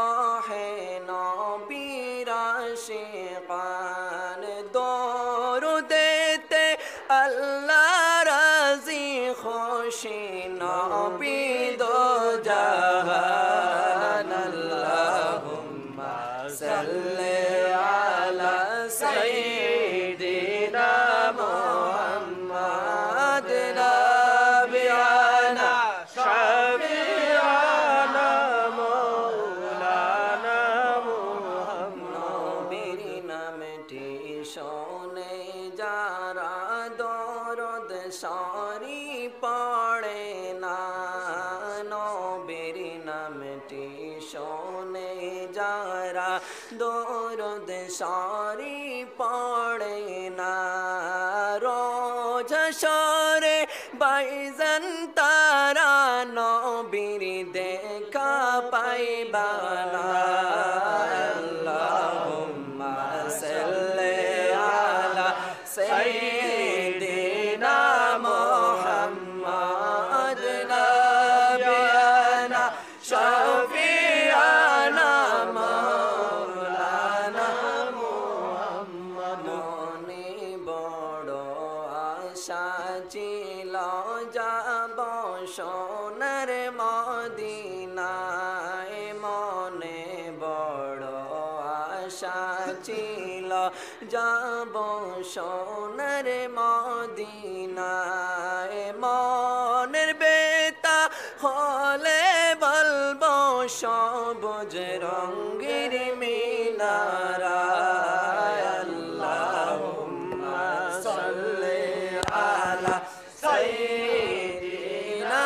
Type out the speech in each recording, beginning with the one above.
আহে নবীর আশিকান দরুদেতে আল্লাহ রাজি খুশি নবী দো জাহান আল্লাহুম্মা সাল্লি আলা সাইয়্যিদিনা মুহাম্মাদ নাবিয়ানা শাফিয়ানা মাওলানা মুহাম্মদ নবীর নামটি শোনে যারা দরদ সারি পড়ে না নবীর নামটি শোনে যারা দরদ সারি পড়ে না রোজ সরে বাইজান তারা নবীর দেখা পাইবা না আল্লাহুম্মা সাল্লি আলা সাইয়্যিদিনা মুহাম্মাদ নাবিয়ানা শাফিয়ানা মাওলানা মুহাম্মদ মনে বড় আশা ছিল যাব সোনার মদিনায় মনে বড় আশা ছিল যাব সোনার মদিনায় মনের বেতা হলে বলবো সবুজ রঙের মিনারা আল্লাহুম্মা সাল্লি আলা সাইয়্যিদিনা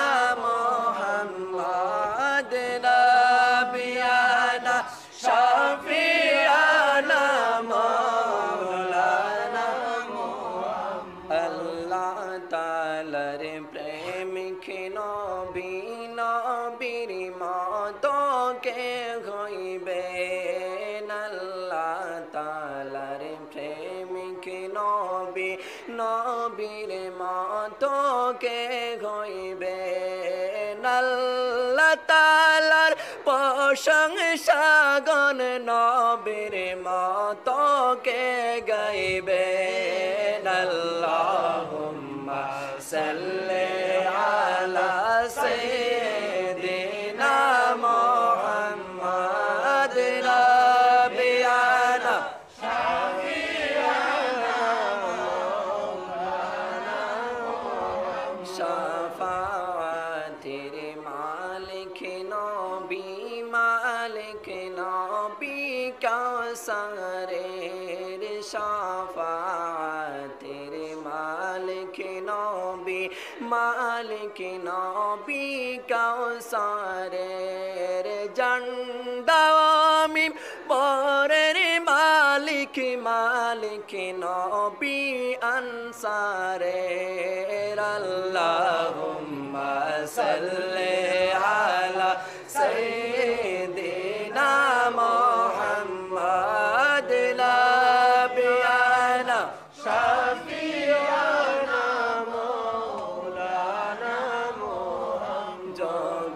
মুহাম্মাদ নাবিয়ানা শাফিয়ানা মাওলানা মুহাম্মদ আল্লাহ তাআলার প্রেমিক নবী নবীর মতো কে হইবে আল্লাহ তাআলার প্রেমিক নবী নবীর মতো কে হইবে আল্লাহ তাআলার প্রশংসা গান নবীর মতো কে গাইবে আল্লাহুম্মা সাল্লি আলা সাইয়্যিদিনা মুহাম্মাদ নাবিয়ানা শাফিয়ানা মাওলানা শাফাআতের মালিক নবী মালিক নবী কাউসারের শাফাআতের মালিক নবী মালিক নবী কাউসারের জান্দামিম পরের মালিক মালিক নবী আনসারের আল্লাহুম্মা সাল্লি আলা সাইয়্যিদিনা মুহাম্মাদ নাবিয়ানা শাফিয়ানা মাওলানা মুহাম্মদ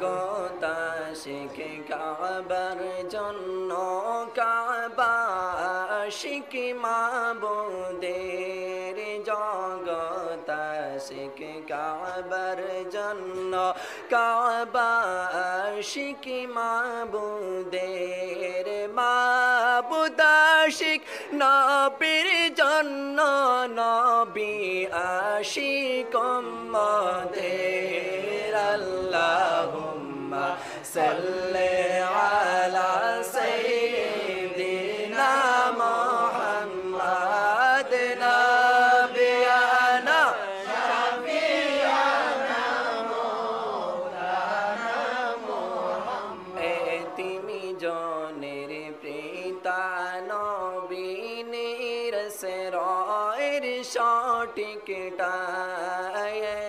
জগতাশিক কাবার জন্য কাবা আশিক মাবুদের জগতাশিক কাবার জন্য কাবা আশিক মাবুদের মাবুদ আশিক নবীর জন্য নবী আশিক উম্মতের আল্লাহুম্মা সাল্লি আলা সাইয়্যিদিনা মুহাম্মাদ নাবিয়ানা শাফিয়ানা মাওলানা মুহাম্মদ এতিমি জনের পিতা নবী নিরসরায়ের সঠিকটা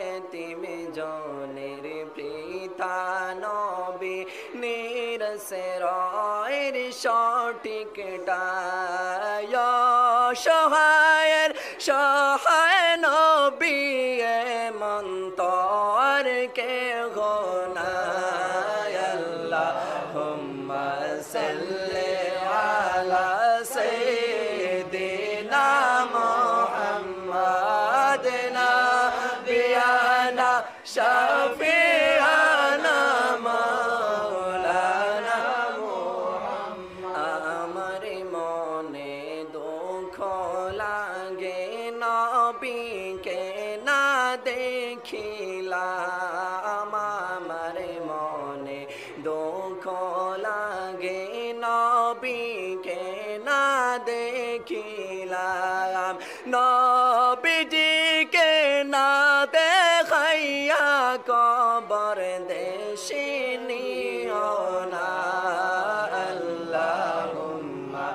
এতিমি জনের পিতা নবী নিরসরায়ের সঠিকটা সহায়ের সহায় নবী মন্তর কে গোনা আল্লাহুম্মা নবীকে না দেখিলাম নবীজিকে না দেখাইয়া কবর দেশে নিও না আল্লাহুম্মা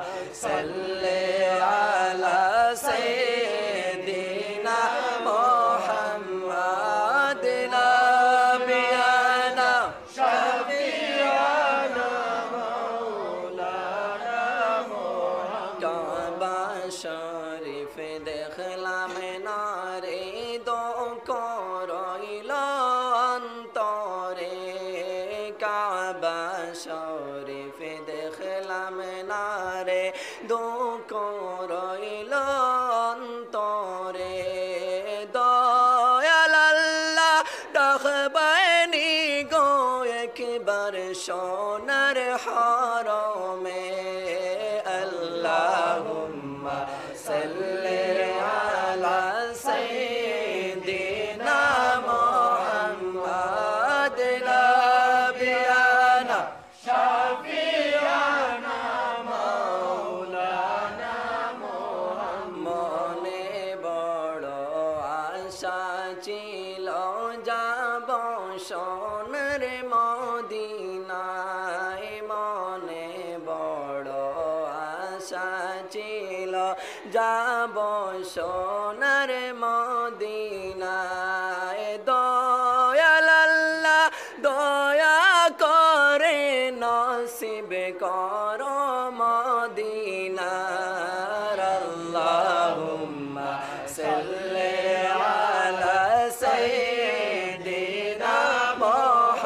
সাল্লি আলা সাইয়্যিদিনা মুহাম্মাদ নাবিয়ানা শাফিয়ানা মাওলানা মুহাম্মদ কাবা শরীফ দেখলাম না রে দুঃখ রইল অন্তরে কাবা শরীফ দেখলাম না রে দুঃখ রইল অন্তরে দয়াল আল্লাহ রাখবানি গো একবার সোনার হরমে আল্লাহুম্মা সাল্লি আলা সাইয়্যিদিনা মুহাম্মাদ নাবিয়ানা শাফিয়ানা মাওলানা মুহাম্মদ মনে বড় আশা ছিল যাব সোনার মদিনায় মনে বড় আশা ছিল যাব সোনার মদিনায় দয়াল আল্লাহ দয়া করে নসিব কর মদিনার আল্লাহুম্মা সাল্লি আলা সাইয়্যিদিনা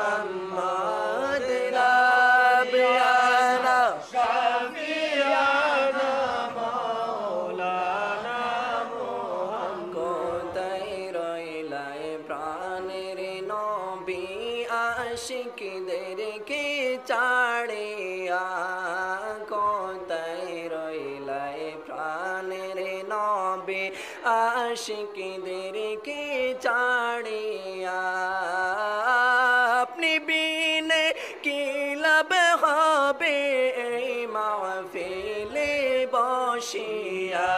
মুহাম্মাদ নাবিয়ানা শাফিয়ানা মাওলানা মুহাম্মদ কোথায় রইলাই প্রাণের নবী আশিকদেরকে ছাড়িয়া কোথায় রইলাই প্রাণের নবী আশিকদেরকে ছাড়িয়া আপনি বিনে কি লাভ হবে এই মাহফিলে বসিয়া